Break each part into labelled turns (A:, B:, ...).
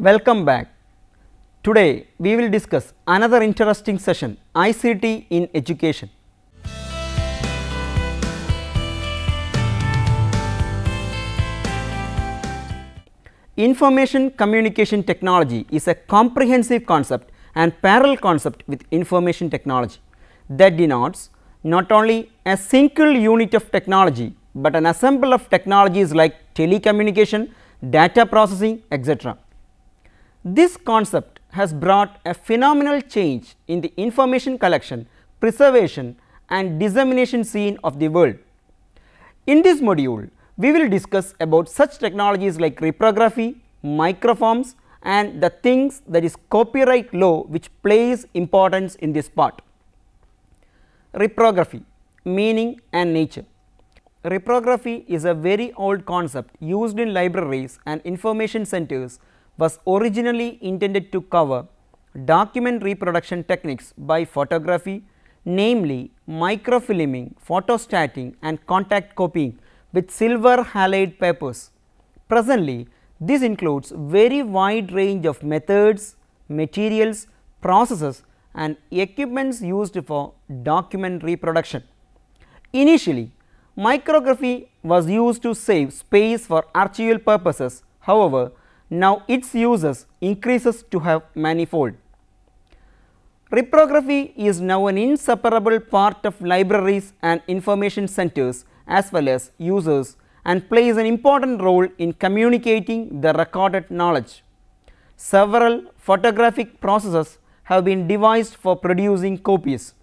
A: Welcome back. Today we will discuss another interesting session, ICT in education. Information communication technology is a comprehensive concept and parallel concept with information technology that denotes not only a single unit of technology, but an assemble of technologies like telecommunication, data processing, etc. This concept has brought a phenomenal change in the information collection, preservation and dissemination scene of the world. In this module, we will discuss about such technologies like reprography, microforms and the things that is copyright law which plays importance in this part. Reprography, meaning and nature. Reprography is a very old concept used in libraries and information centers, was originally intended to cover document reproduction techniques by photography, namely microfilming, photostating and contact copying with silver halide papers. Presently, this includes very wide range of methods, materials, processes and equipments used for document reproduction. Initially, micrography was used to save space for archival purposes. However, now its uses increases to have manifold. Reprography is now an inseparable part of libraries and information centers as well as users and plays an important role in communicating the recorded knowledge. Several photographic processes have been devised for producing copies.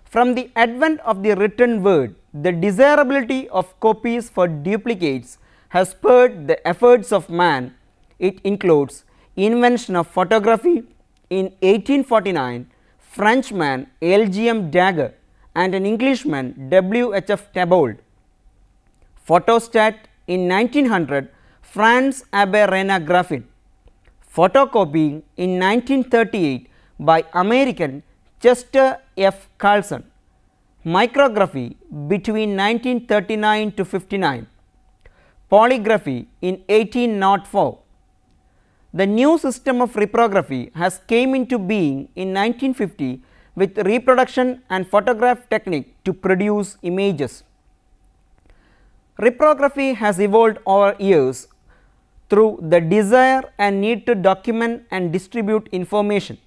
A: From the advent of the written word, the desirability of copies for duplicates has spurred the efforts of man. It includes invention of photography in 1849, Frenchman L.G.M. Daguerre and an Englishman W.H.F. Tabold. Photostat in 1900, Franz Abbe Rena Graphene. Photocopying in 1938 by American Chester F. Carlson. Micrography between 1939 to 59. Polygraphy in 1804. The new system of reprography has came into being in 1950 with reproduction and photograph technique to produce images. Reprography has evolved over years through the desire and need to document and distribute information.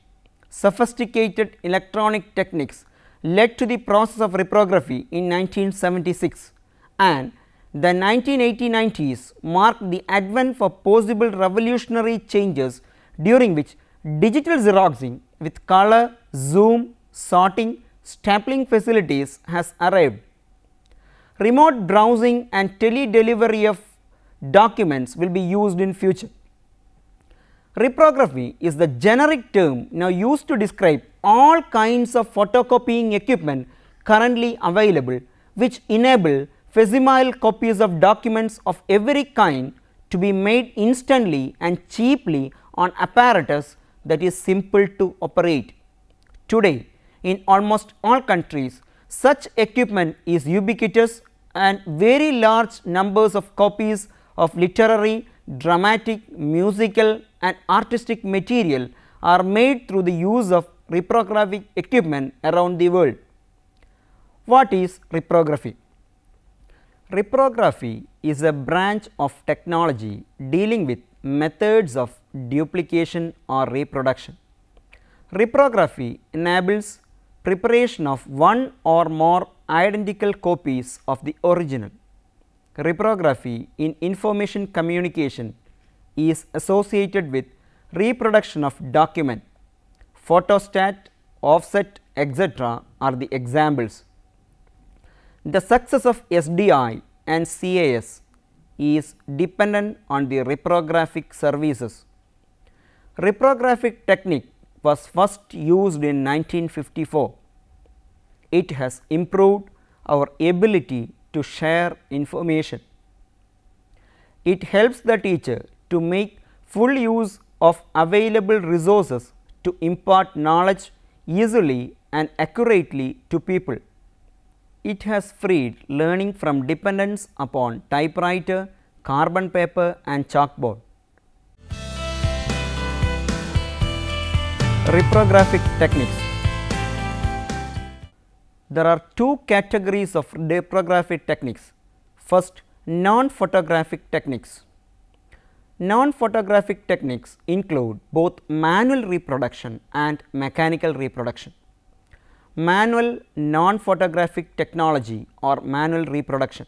A: Sophisticated electronic techniques led to the process of reprography in 1976 and the 1980s marked the advent for possible revolutionary changes during which digital xeroxing with color, zoom, sorting, stapling facilities has arrived. Remote browsing and tele-delivery of documents will be used in future. Reprography is the generic term now used to describe all kinds of photocopying equipment currently available which enable facsimile copies of documents of every kind to be made instantly and cheaply on apparatus that is simple to operate. Today, in almost all countries, such equipment is ubiquitous and very large numbers of copies of literary, dramatic, musical and artistic material are made through the use of reprographic equipment around the world. What is reprography? Reprography is a branch of technology dealing with methods of duplication or reproduction. Reprography enables preparation of one or more identical copies of the original. Reprography in information communication is associated with reproduction of document. Photostat, offset, etc. are the examples. The success of SDI and CAS is dependent on the reprographic services. Reprographic technique was first used in 1954. It has improved our ability to share information. It helps the teacher to make full use of available resources to impart knowledge easily and accurately to people. It has freed learning from dependence upon typewriter, carbon paper and chalkboard. Reprographic techniques. There are two categories of reprographic techniques. First, non-photographic techniques. Non-photographic techniques include both manual reproduction and mechanical reproduction. Manual non-photographic technology or manual reproduction.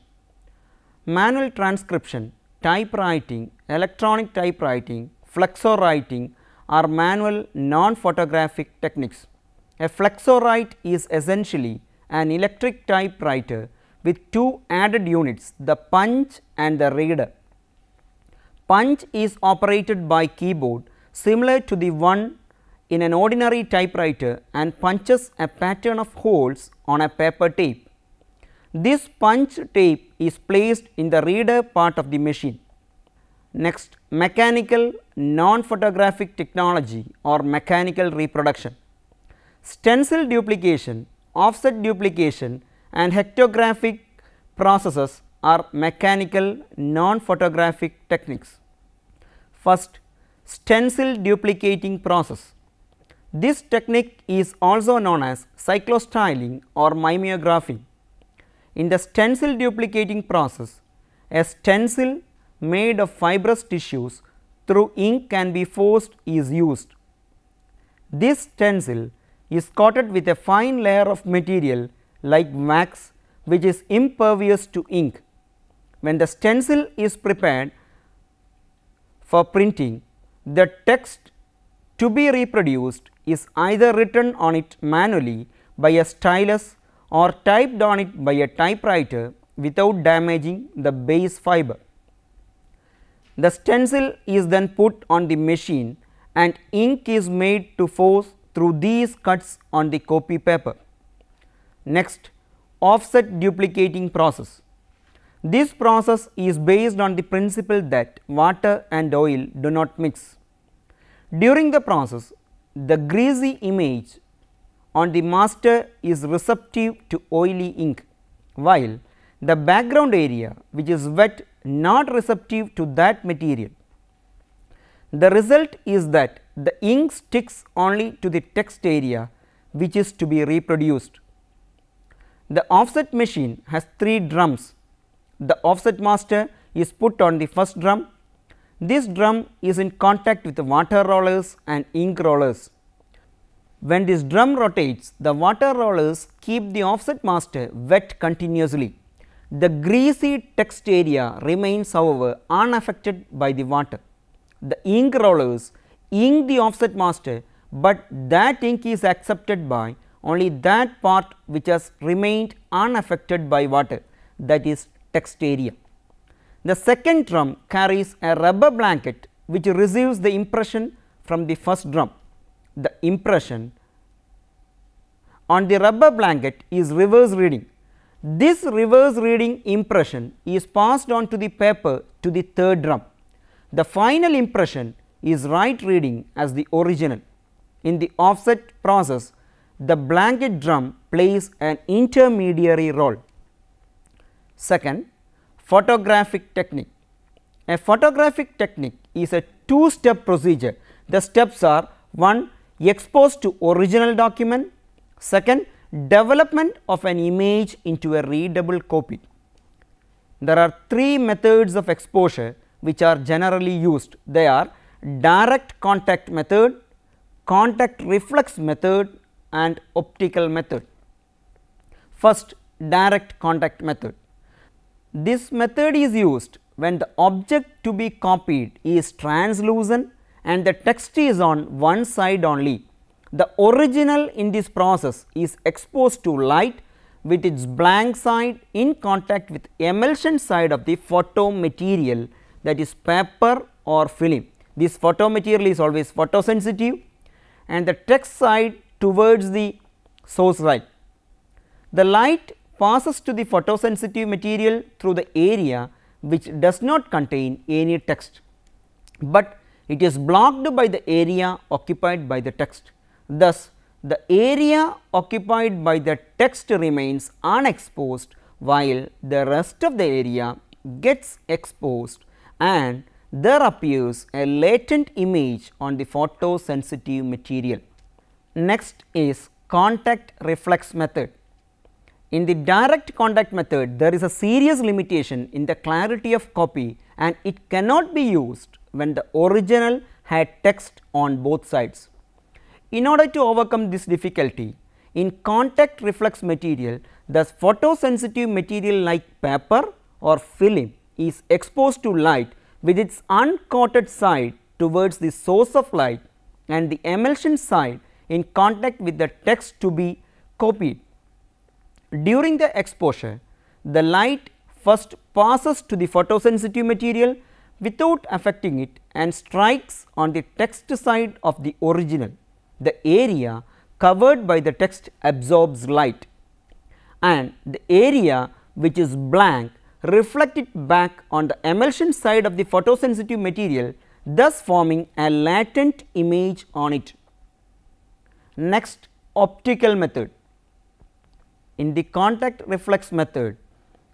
A: Manual transcription, typewriting, electronic typewriting, flexowriting are manual non-photographic techniques. A flexowrite is essentially an electric typewriter with two added units, the punch and the reader. Punch is operated by keyboard similar to the one in an ordinary typewriter and punches a pattern of holes on a paper tape. This punch tape is placed in the reader part of the machine. Next, mechanical non-photographic technology or mechanical reproduction. Stencil duplication, offset duplication and hectographic processes are mechanical non-photographic techniques. First, stencil duplicating process. This technique is also known as cyclostyling or mimeography. In the stencil duplicating process, a stencil made of fibrous tissues through ink can be forced is used. This stencil is coated with a fine layer of material like wax which is impervious to ink. When the stencil is prepared for printing, the text to be reproduced is either written on it manually by a stylus or typed on it by a typewriter without damaging the base fiber. The stencil is then put on the machine and ink is made to force through these cuts on the copy paper. Next, offset duplicating process. This process is based on the principle that water and oil do not mix. During the process, the greasy image on the master is receptive to oily ink, while the background area which is wet not receptive to that material. The result is that the ink sticks only to the text area which is to be reproduced. The offset machine has 3 drums. The offset master is put on the first drum. This drum is in contact with the water rollers and ink rollers. When this drum rotates, the water rollers keep the offset master wet continuously. The greasy text area remains, however, unaffected by the water. The ink rollers ink the offset master, but that ink is accepted by only that part which has remained unaffected by water, that is text area. The second drum carries a rubber blanket which receives the impression from the first drum. The impression on the rubber blanket is reverse reading. This reverse reading impression is passed on to the paper to the third drum. The final impression is right reading as the original. In the offset process, the blanket drum plays an intermediary role. Second, photographic technique. A photographic technique is a two-step procedure. The steps are: 1. Expose to original document, 2. Development of an image into a readable copy. There are 3 methods of exposure which are generally used. They are direct contact method, contact reflex method and optical method. First, direct contact method. This method is used when the object to be copied is translucent and the text is on one side only. The original in this process is exposed to light with its blank side in contact with emulsion side of the photo material, that is paper or film. This photo material is always photosensitive and the text side towards the source light. The light passes to the photosensitive material through the area which does not contain any text, but it is blocked by the area occupied by the text. Thus, the area occupied by the text remains unexposed while the rest of the area gets exposed and there appears a latent image on the photosensitive material. Next is contact reflex method. In the direct contact method, there is a serious limitation in the clarity of copy, and it cannot be used when the original had text on both sides. In order to overcome this difficulty, in contact reflex material, the photosensitive material like paper or film is exposed to light with its uncoated side towards the source of light and the emulsion side in contact with the text to be copied. During the exposure, the light first passes to the photosensitive material without affecting it and strikes on the text side of the original. The area covered by the text absorbs light, and the area which is blank reflect it back on the emulsion side of the photosensitive material, thus forming a latent image on it. Next, optical method. In the contact reflex method,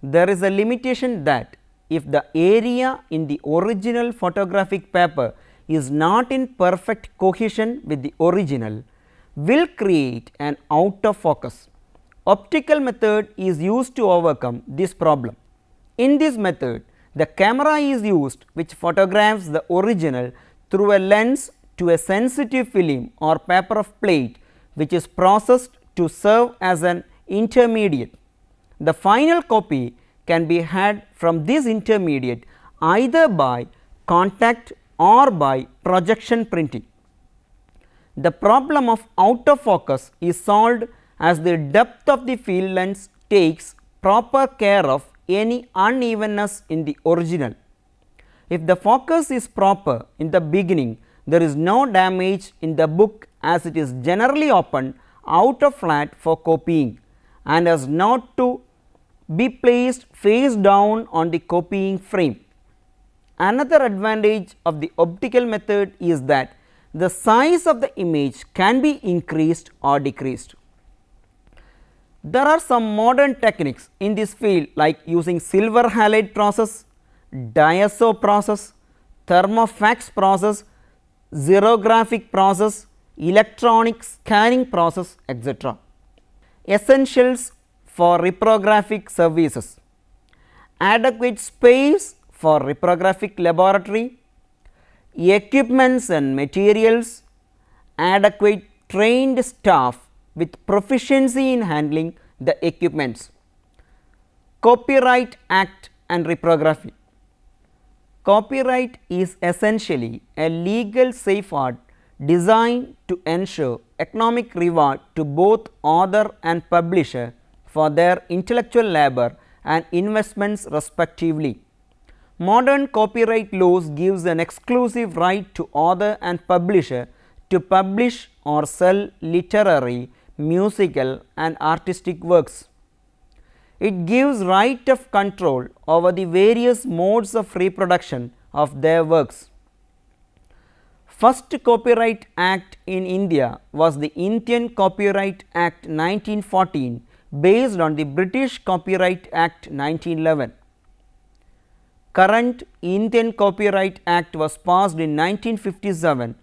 A: there is a limitation that if the area in the original photographic paper is not in perfect cohesion with the original, will create an out of focus. Optical method is used to overcome this problem. In this method, the camera is used which photographs the original through a lens to a sensitive film or paper of plate, which is processed to serve as an intermediate. The final copy can be had from this intermediate either by contact or by projection printing. The problem of out of focus is solved as the depth of the field lens takes proper care of any unevenness in the original. If the focus is proper in the beginning, there is no damage in the book, as it is generally opened out of flat for copying and is not to be placed face down on the copying frame. Another advantage of the optical method is that the size of the image can be increased or decreased. There are some modern techniques in this field like using silver halide process, DISO process, thermofax process, xerographic process, electronic scanning process, etc. Essentials for reprographic services: adequate space for reprographic laboratory, equipments and materials, adequate trained staff with proficiency in handling the equipments. Copyright Act and reprography. Copyright is essentially a legal safeguard designed to ensure economic reward to both author and publisher for their intellectual labor and investments respectively. Modern copyright laws gives an exclusive right to author and publisher to publish or sell literary, musical and artistic works. It gives right of control over the various modes of reproduction of their works. First Copyright Act in India was the Indian Copyright Act 1914, based on the British Copyright Act 1911. Current Indian Copyright Act was passed in 1957.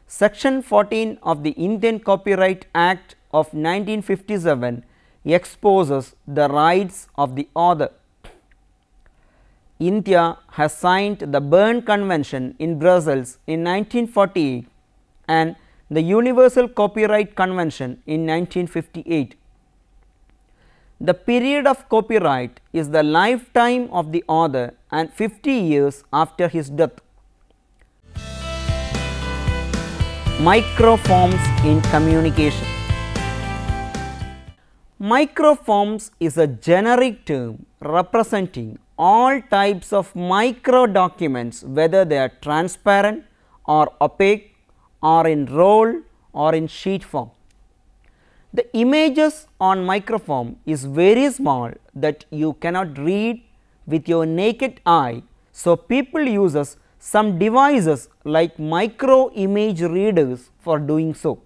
A: Section 14 of the Indian Copyright Act of 1957 exposes the rights of the author. India has signed the Berne Convention in Brussels in 1948 and the Universal Copyright Convention in 1958. The period of copyright is the lifetime of the author and 50 years after his death. Microforms in communication. Microforms is a generic term representing all types of micro documents, whether they are transparent or opaque or in roll or in sheet form. The images on microform is very small that you cannot read with your naked eye, so people uses some devices like micro image readers for doing so.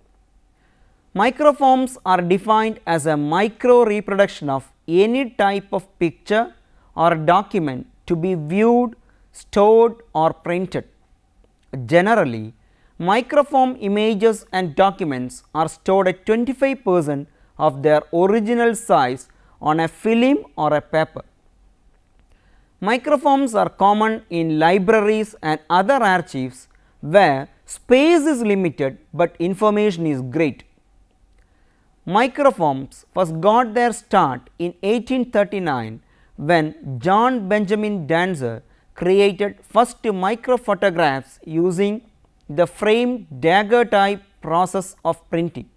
A: Microforms are defined as a micro reproduction of any type of picture or document to be viewed, stored or printed. Generally, Microform images and documents are stored at 25% of their original size on a film or a paper. Microforms are common in libraries and other archives where space is limited, but information is great. Microforms first got their start in 1839 when John Benjamin Dancer created first microphotographs using the frame daguerreotype process of printing.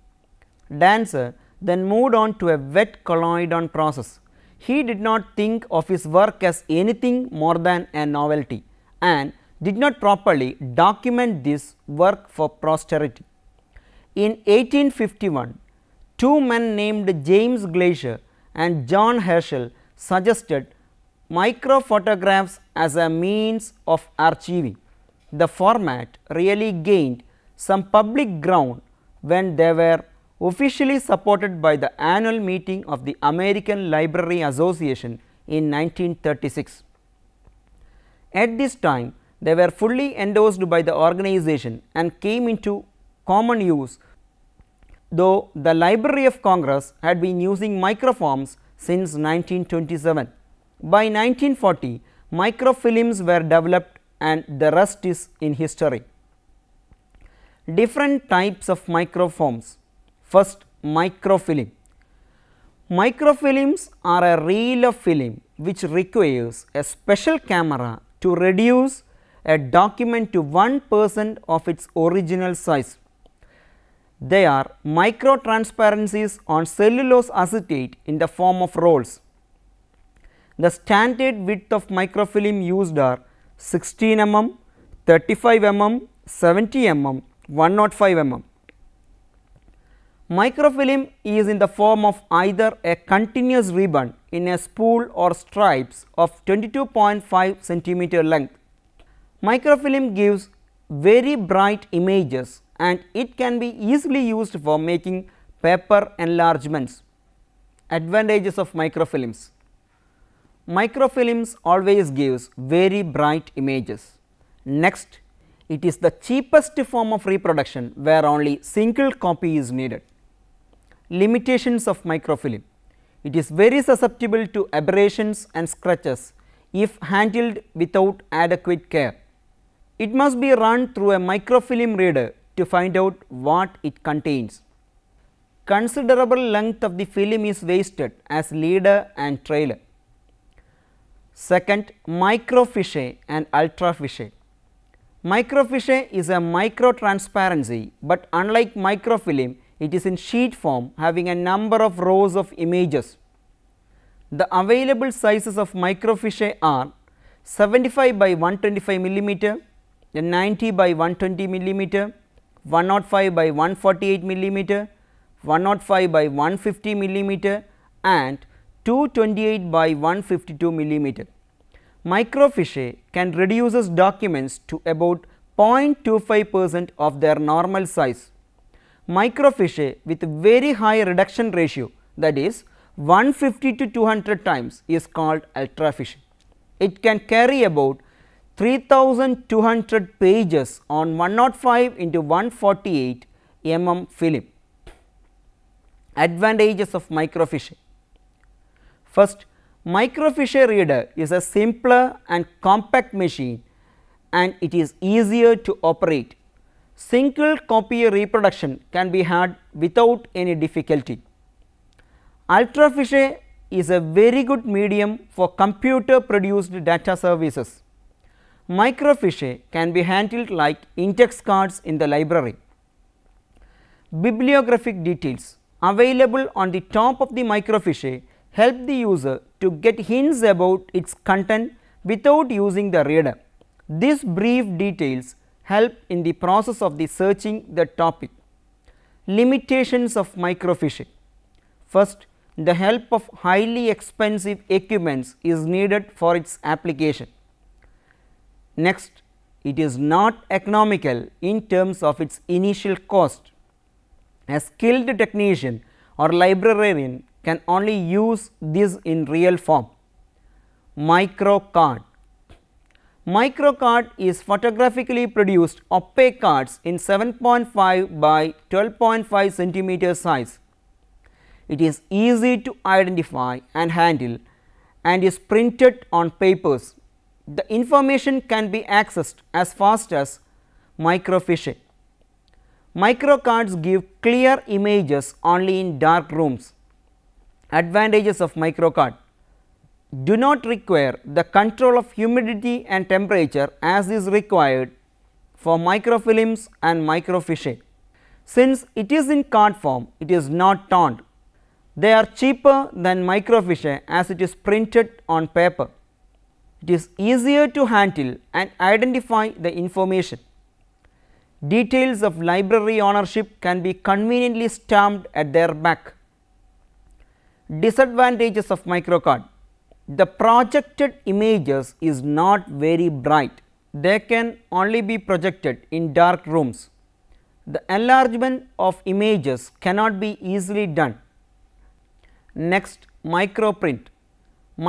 A: Dancer then moved on to a wet collodion process. He did not think of his work as anything more than a novelty and did not properly document this work for posterity. In 1851, two men named James Glaisher and John Herschel suggested microphotographs as a means of archiving. The format really gained some public ground when they were officially supported by the annual meeting of the American Library Association in 1936. At this time, they were fully endorsed by the organization and came into common use, though the Library of Congress had been using microforms since 1927. By 1940, microfilms were developed and the rest is in history. Different types of microforms. First, microfilm. Microfilms are a reel of film which requires a special camera to reduce a document to 1% of its original size. They are microtransparencies on cellulose acetate in the form of rolls. The standard width of microfilm used are 16 mm, 35 mm, 70 mm, 105 mm. Microfilm is in the form of either a continuous ribbon in a spool or stripes of 22.5 centimeter length. Microfilm gives very bright images and it can be easily used for making paper enlargements. Advantages of microfilms. Microfilms always gives very bright images. Next, it is the cheapest form of reproduction where only single copy is needed. Limitations of microfilm. It is very susceptible to aberrations and scratches if handled without adequate care. It must be run through a microfilm reader to find out what it contains. Considerable length of the film is wasted as leader and trailer. Second, microfiche and ultrafiche. Microfiche is a microtransparency, but unlike microfilm, it is in sheet form having a number of rows of images. The available sizes of microfiche are 75 by 125 millimeter, 90 by 120 millimeter, 105 by 148 millimeter, 105 by 150 millimeter and 228 by 152 millimeter. Microfiche can reduce documents to about 0.25% of their normal size. Microfiche with very high reduction ratio, that is 150 to 200 times, is called ultrafiche. It can carry about 3200 pages on 105 into 148 mm film. Advantages of microfiche. First, microfiche reader is a simpler and compact machine and it is easier to operate. Single copy reproduction can be had without any difficulty. Ultrafiche is a very good medium for computer produced data services. Microfiche can be handled like index cards in the library. Bibliographic details available on the top of the microfiche help the user to get hints about its content without using the reader. These brief details help in the process of the searching the topic. Limitations of microfiche. First, the help of highly expensive equipments is needed for its application. Next, it is not economical in terms of its initial cost. A skilled technician or librarian can only use this in real form. Micro card. Microcard is photographically produced opaque cards in 7.5 by 12.5 centimeter size. It is easy to identify and handle and is printed on papers. The information can be accessed as fast as microfiche. Microcards give clear images only in dark rooms. Advantages of microcard: do not require the control of humidity and temperature as is required for microfilms and microfiche. Since it is in card form, it is not toned. They are cheaper than microfiche as it is printed on paper. It is easier to handle and identify the information. Details of library ownership can be conveniently stamped at their back. Disadvantages of microcard: the projected images is not very bright. They can only be projected in dark rooms. The enlargement of images cannot be easily done. Next, microprint.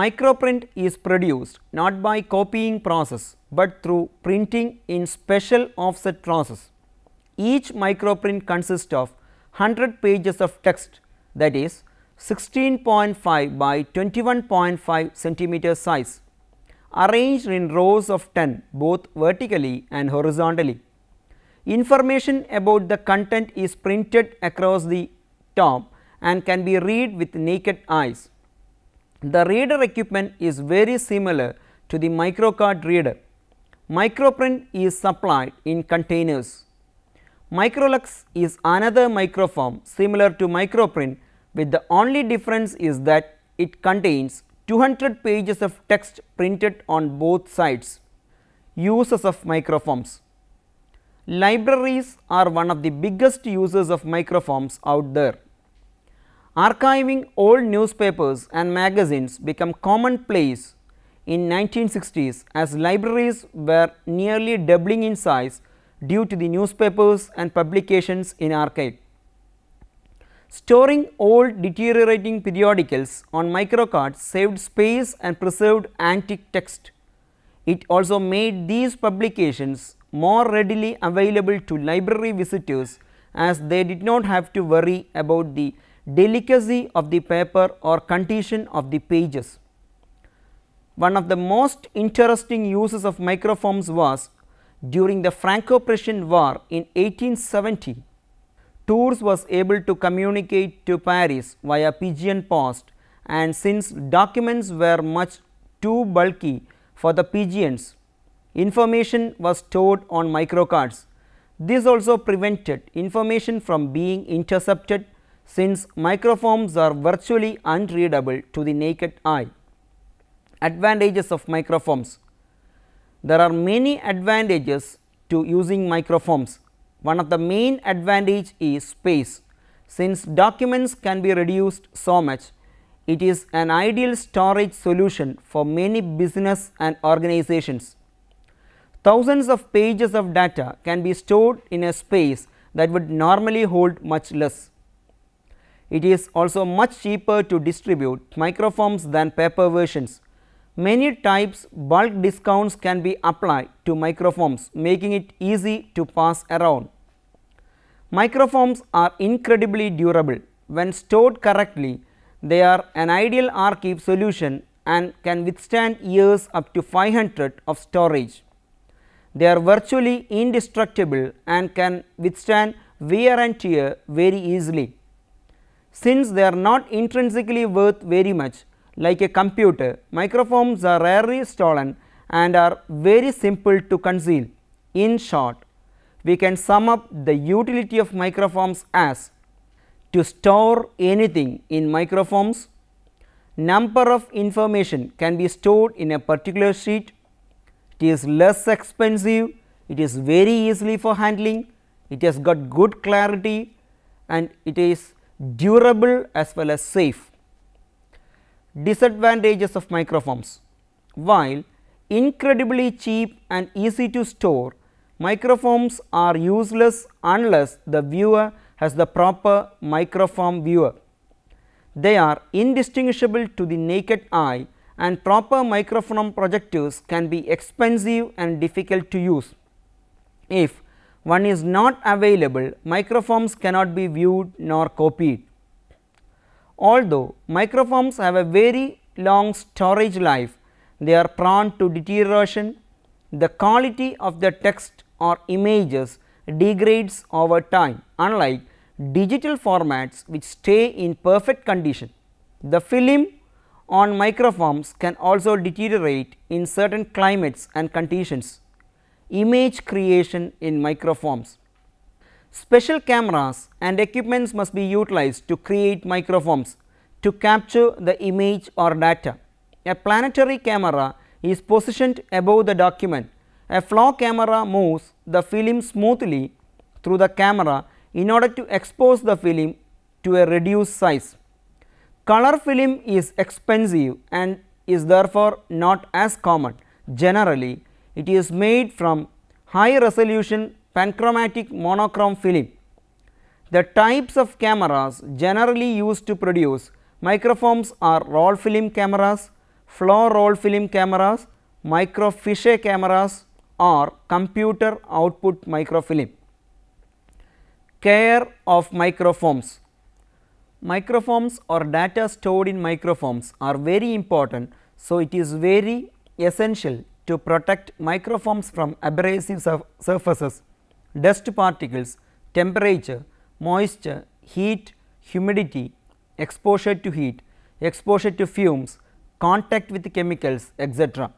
A: Microprint is produced not by copying process, but through printing in special offset process. Each microprint consists of 100 pages of text, that is 16.5 by 21.5 centimeter size, arranged in rows of 10 both vertically and horizontally. Information about the content is printed across the top and can be read with naked eyes. The reader equipment is very similar to the microcard reader. Microprint is supplied in containers. Microlux is another microform similar to microprint, with the only difference is that it contains 200 pages of text printed on both sides. Uses of microforms: libraries are one of the biggest users of microforms out there. Archiving old newspapers and magazines became commonplace in 1960s as libraries were nearly doubling in size due to the newspapers and publications in archive. Storing old deteriorating periodicals on microcards saved space and preserved antique text. It also made these publications more readily available to library visitors as they did not have to worry about the delicacy of the paper or condition of the pages. One of the most interesting uses of microforms was during the Franco-Prussian War in 1870. Tours was able to communicate to Paris via pigeon post, and since documents were much too bulky for the pigeons, information was stored on microcards. This also prevented information from being intercepted, since microforms are virtually unreadable to the naked eye. Advantages of microforms: there are many advantages to using microforms. One of the main advantage is space. Since documents can be reduced so much, it is an ideal storage solution for many business and organizations. Thousands of pages of data can be stored in a space that would normally hold much less. It is also much cheaper to distribute microforms than paper versions. Many types bulk discounts can be applied to microforms, making it easy to pass around. Microforms are incredibly durable. When stored correctly, they are an ideal archive solution and can withstand years up to 500 of storage. They are virtually indestructible and can withstand wear and tear very easily. Since they are not intrinsically worth very much, like a computer, microforms are rarely stolen and are very simple to conceal. In short, we can sum up the utility of microforms as: to store anything in microforms, number of information can be stored in a particular sheet, it is less expensive, it is very easily for handling, it has got good clarity, and it is durable as well as safe. Disadvantages of microforms: while incredibly cheap and easy to store, microforms are useless unless the viewer has the proper microform viewer. They are indistinguishable to the naked eye and proper microfilm projectors can be expensive and difficult to use. If one is not available, microfilms cannot be viewed nor copied. Although microfilms have a very long storage life, they are prone to deterioration. The quality of the text or images degrades over time, unlike digital formats which stay in perfect condition. The film on microfilms can also deteriorate in certain climates and conditions. Image creation in microfilms. Special cameras and equipments must be utilized to create microfilms to capture the image or data. A planetary camera is positioned above the document. A flow camera moves the film smoothly through the camera in order to expose the film to a reduced size. Color film is expensive and is therefore not as common. Generally, it is made from high resolution panchromatic monochrome film. The types of cameras generally used to produce microfilms are roll film cameras, flow roll film cameras, microfiche cameras or computer output microfilm. Care of microfilms. Microfilms or data stored in microfilms are very important. So, it is very essential to protect microfilms from abrasive surfaces, dust particles, temperature, moisture, heat, humidity, exposure to heat, exposure to fumes, contact with chemicals, etc.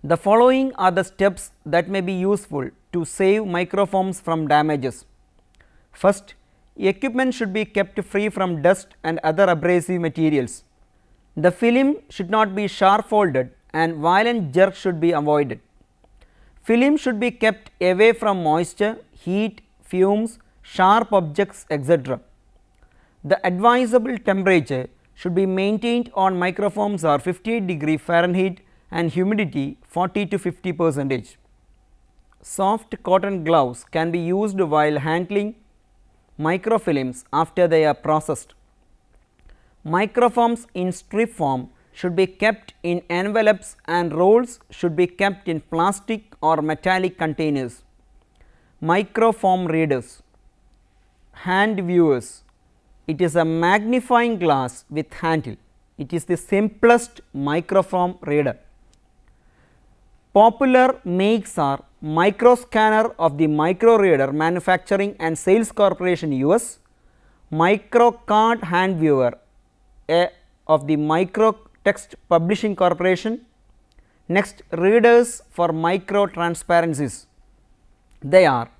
A: The following are the steps that may be useful to save microfilms from damages. First, equipment should be kept free from dust and other abrasive materials. The film should not be sharp folded and violent jerk should be avoided. Film should be kept away from moisture, heat, fumes, sharp objects, etc. The advisable temperature should be maintained on microfilms are 58° F and humidity 40 to 50%. Soft cotton gloves can be used while handling microfilms after they are processed. Microfilms in strip form should be kept in envelopes and rolls should be kept in plastic or metallic containers. Microfilm readers. Hand viewers. It is a magnifying glass with handle. It is the simplest microfilm reader. Popular makes are Microscanner of the Micro Reader Manufacturing and Sales Corporation US, Microcard Hand Viewer of the Microtext Publishing Corporation. Next, readers for micro transparencies. They are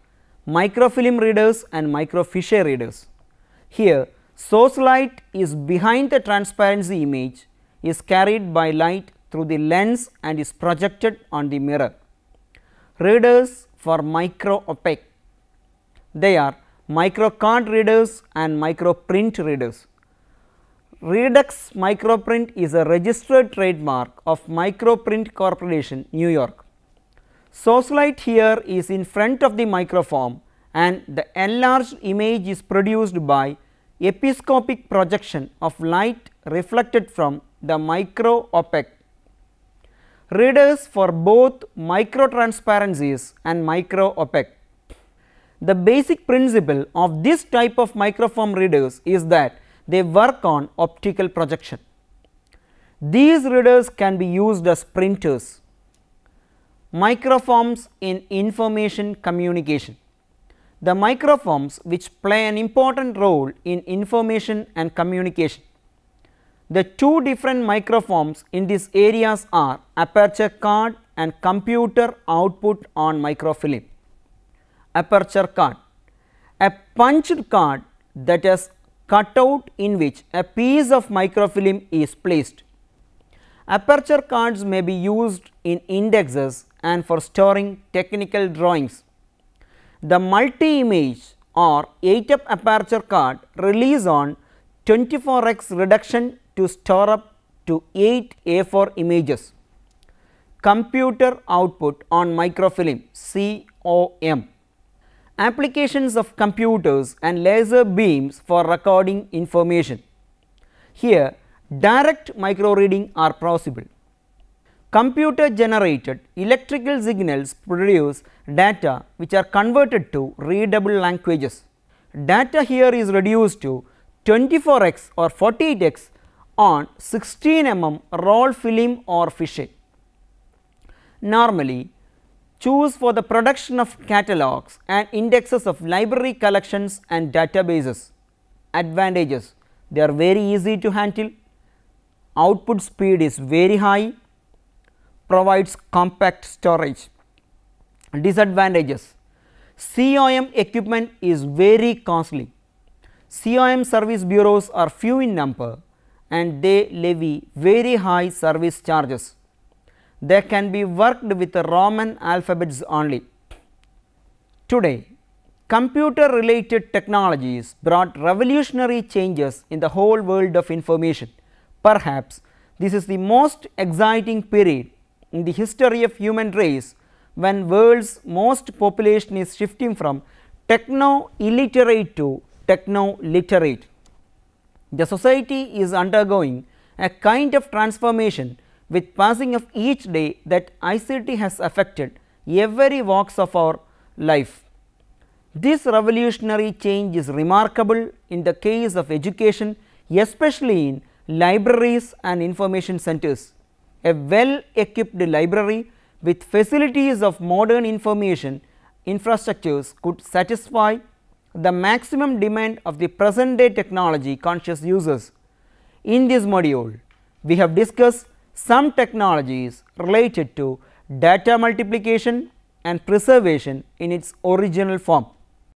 A: microfilm readers and microfiche readers. Here, source light is behind the transparency image, is carried by light through the lens and is projected on the mirror. Readers for micro opaque. They are microcard readers and microprint readers. Redux Microprint is a registered trademark of Microprint Corporation, New York. Source light here is in front of the microfilm and the enlarged image is produced by episcopic projection of light reflected from the micro opaque. Readers for both micro transparencies and micro opaque. The basic principle of this type of microfilm readers is that they work on optical projection. These readers can be used as printers. Microfilms in information communication. The microfilms which play an important role in information and communication. The two different microfilms in these areas are aperture card and computer output on microfilm. Aperture card, a punched card that is cut out in which a piece of microfilm is placed. Aperture cards may be used in indexes and for storing technical drawings. The multi-image or 8-up aperture card relies on 24x reduction to store up to 8 A4 images. Computer output on microfilm COM. Applications of computers and laser beams for recording information. Here, direct micro reading are possible. Computer generated electrical signals produce data which are converted to readable languages. Data here is reduced to 24x or 48x on 16 mm roll film or fiche. Normally, choose for the production of catalogs and indexes of library collections and databases. Advantages: they are very easy to handle, output speed is very high, provides compact storage. Disadvantages: COM equipment is very costly. COM service bureaus are few in number and they levy very high service charges. They can be worked with the Roman alphabets only. Today, computer related technologies brought revolutionary changes in the whole world of information. Perhaps this is the most exciting period in the history of human race, when world's most population is shifting from techno illiterate to techno literate. The society is undergoing a kind of transformation with passing of each day that ICT has affected every walks of our life. This revolutionary change is remarkable in the case of education, especially in libraries and information centers. A well equipped library with facilities of modern information infrastructures could satisfy the maximum demand of the present day technology conscious users. In this module, we have discussed some technologies related to data multiplication and preservation in its original form.